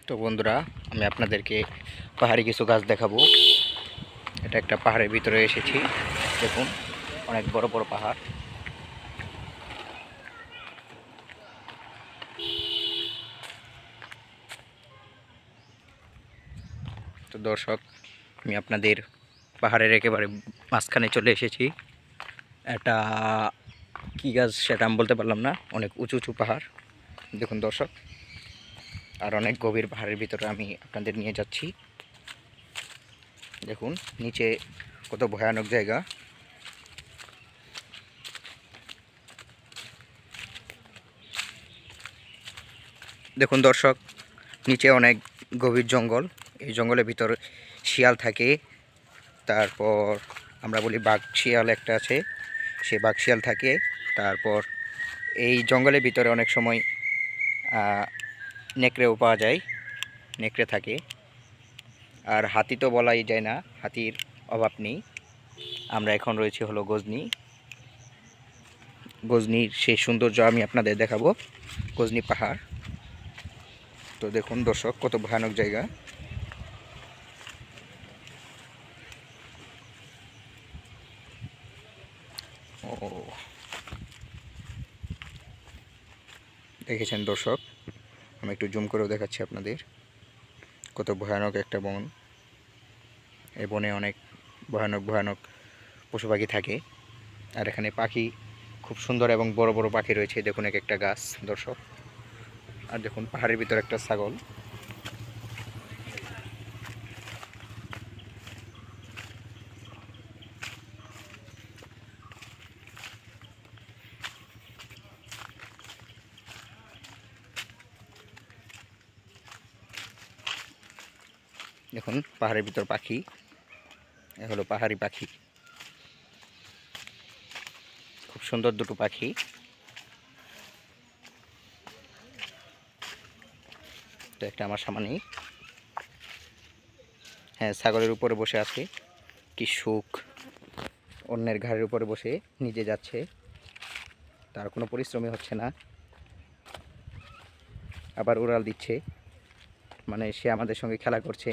তো বন্ধুরা, আমি আপনাদেরকে পাহাড়ি কিছু গাছ দেখাবো। এটা একটা পাহাড়ের ভিতরে এসেছি। দেখুন, অনেক বড় বড় পাহাড়। তো দর্শক, আমি আপনাদের পাহাড়ের একেবারে মাঝখানে চলে এসেছি। এটা কি গাছ সেটা আমি বলতে পারলাম না। অনেক উঁচু উঁচু পাহাড় দেখুন দর্শক, আর অনেক গভীর পাহাড়ের ভিতরে আমি আপনাদের নিয়ে যাচ্ছি। দেখুন নিচে কত ভয়ানক জায়গা। দেখুন দর্শক, নিচে অনেক গভীর জঙ্গল। এই জঙ্গলের ভিতর শিয়াল থাকে। তারপর আমরা বলি বাঘ শিয়াল একটা আছে, সে বাঘ শিয়াল থাকে। তারপর এই জঙ্গলের ভিতরে অনেক সময় নেকড়েও পাওয়া যায়, নেকড়ে থাকে। আর হাতি তো বলাই যায় না, হাতির অভাব নেই। আমরা এখন রয়েছি হলো গজনির সেই সৌন্দর্য আমি আপনাদের দেখাবো, গজনি পাহাড়। তো দেখুন দর্শক, কত ভয়ানক জায়গা। ও, দেখেছেন দর্শক, আমি একটু জুম করেও দেখাচ্ছি আপনাদের। কত ভয়ানক একটা বন। এই বনে অনেক ভয়ানক ভয়ানক পশু পাখি থাকে। আর এখানে পাখি খুব সুন্দর এবং বড় বড় পাখি রয়েছে। দেখুন এক একটা গাছ দর্শক। আর দেখুন পাহাড়ের ভিতর একটা ছাগল। দেখুন পাহাড়ের ভিতর পাখি, এ হলো পাহাড়ি পাখি। খুব সুন্দর দুটো পাখি। তো একটা আমার সামনেই, হ্যাঁ, ছাগলের উপরে বসে আছে। কি সুখ, অন্যের ঘাড়ের উপরে বসে নিজে যাচ্ছে, তার কোনো পরিশ্রমই হচ্ছে না। আবার উড়াল দিচ্ছে, মানে সে আমাদের সঙ্গে খেলা করছে।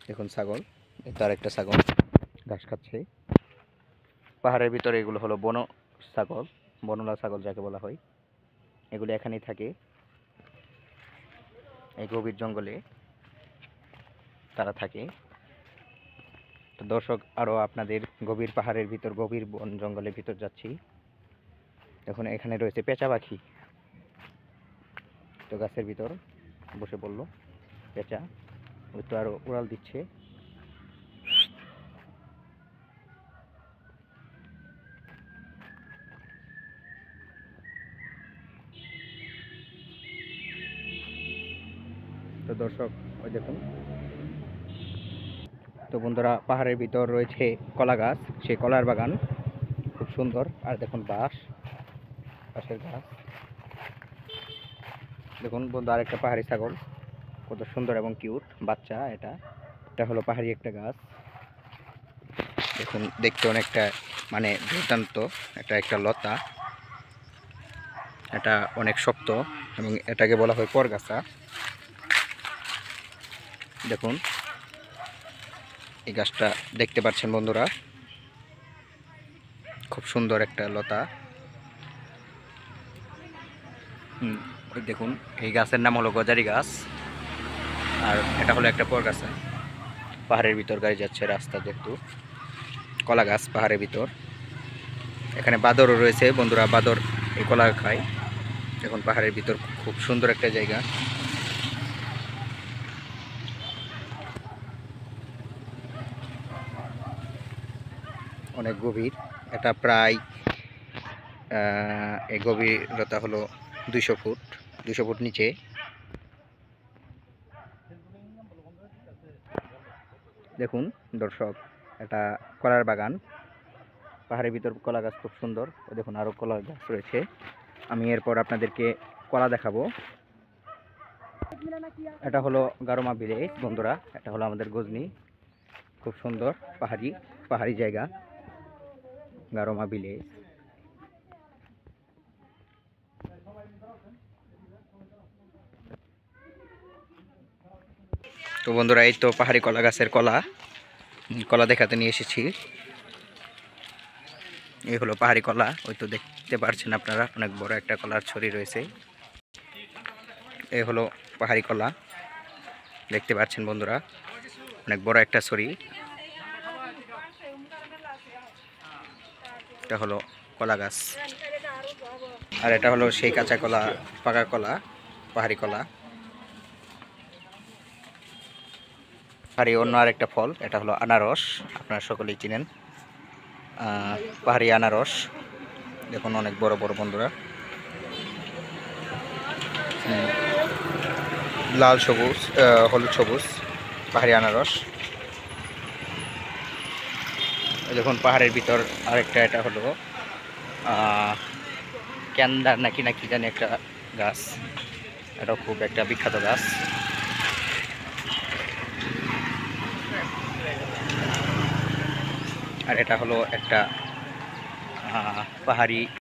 দেখুন ছাগল, তার একটা ছাগল ঘাস খাচ্ছে। পাহাড়ের ভিতরে এগুলো হলো বন ছাগল, বনলা ছাগল যাকে বলা হয়। এগুলো এখানেই থাকে, এই গভীর জঙ্গলে তারা থাকে। তো দর্শক, আরও আপনাদের গভীর পাহাড়ের ভিতর, গভীর বন জঙ্গলের ভিতর যাচ্ছি। দেখুন এখানে রয়েছে পেঁচা পাখি। তো গাছের ভিতর বসে পড়লো পেঁচা, ওই তো আরও উড়াল দিচ্ছে। তো দর্শক, ওই দেখুন। তো বন্ধুরা, পাহাড়ের ভিতর রয়েছে কলা গাছ, সেই কলার বাগান খুব সুন্দর। আর দেখুন বাঁশের গাছ। দেখুন বন্ধু, আরেকটা পাহাড়ি ছাগল, কত সুন্দর এবং কিউট বাচ্চা। এটা এটা হলো পাহাড়ি একটা গাছ। দেখুন দেখতে অনেকটা মানে দুর্দান্ত। এটা একটা লতা, এটা অনেক শক্ত এবং এটাকে বলা হয় পরগাছা। দেখুন এই গাছটা দেখতে পাচ্ছেন বন্ধুরা, খুব সুন্দর একটা লতা। ওই দেখুন, এই গাছের নাম হলো গজারি গাছ। আর এটা হলো একটা পরগাছা। পাহাড়ের ভিতর গাড়ি যাচ্ছে রাস্তা, যেহেতু কলা গাছ পাহাড়ের ভিতর। এখানে বাঁদরও রয়েছে বন্ধুরা, বাঁদর এই কলা খায়। এখন পাহাড়ের ভিতর খুব সুন্দর একটা জায়গা। অনেক গভীর, এটা প্রায় এই গভীরতা হলো 200 ফুট, 200 ফুট নিচে। দেখুন দর্শক, এটা কলার বাগান। পাহাড়ের ভিতর কলা গাছ খুব সুন্দর। দেখুন আরও কলা গাছ রয়েছে। আমি এরপর আপনাদেরকে কলা দেখাবো। এটা হলো গারোমা ভিলেজ বন্ধুরা, এটা হলো আমাদের গজনি। খুব সুন্দর পাহাড়ি জায়গা। গারোমা ভিলেজ। তো বন্ধুরা, এই তো পাহাড়ি কলা গাছের কলা কলা দেখাতে নিয়ে এসেছি। এই হলো পাহাড়ি কলা, ওই তো দেখতে পাচ্ছেন আপনারা, অনেক বড় একটা কলার ছড়ি রয়েছে। এই হলো পাহাড়ি কলা, দেখতে পাচ্ছেন বন্ধুরা, অনেক বড় একটা ছড়ি। এটা হলো কলা গাছ, আর এটা হলো সেই কাঁচা কলা, পাকা কলা, পাহাড়ি কলা। পাহাড়ি অন্য আরেকটা ফল, এটা হলো আনারস, আপনারা সকলেই চিনেন পাহাড়ি আনারস। দেখুন অনেক বড় বড় বন্ধুরা, লাল সবুজ, হলুদ সবুজ পাহাড়ি আনারস। দেখুন পাহাড়ের ভিতর আরেকটা, এটা হলো ক্যান্দার নাকি নাকি জানি একটা গাছ, এটা খুব একটা বিখ্যাত গাছ। আর এটা হলো একটা পাহাড়ি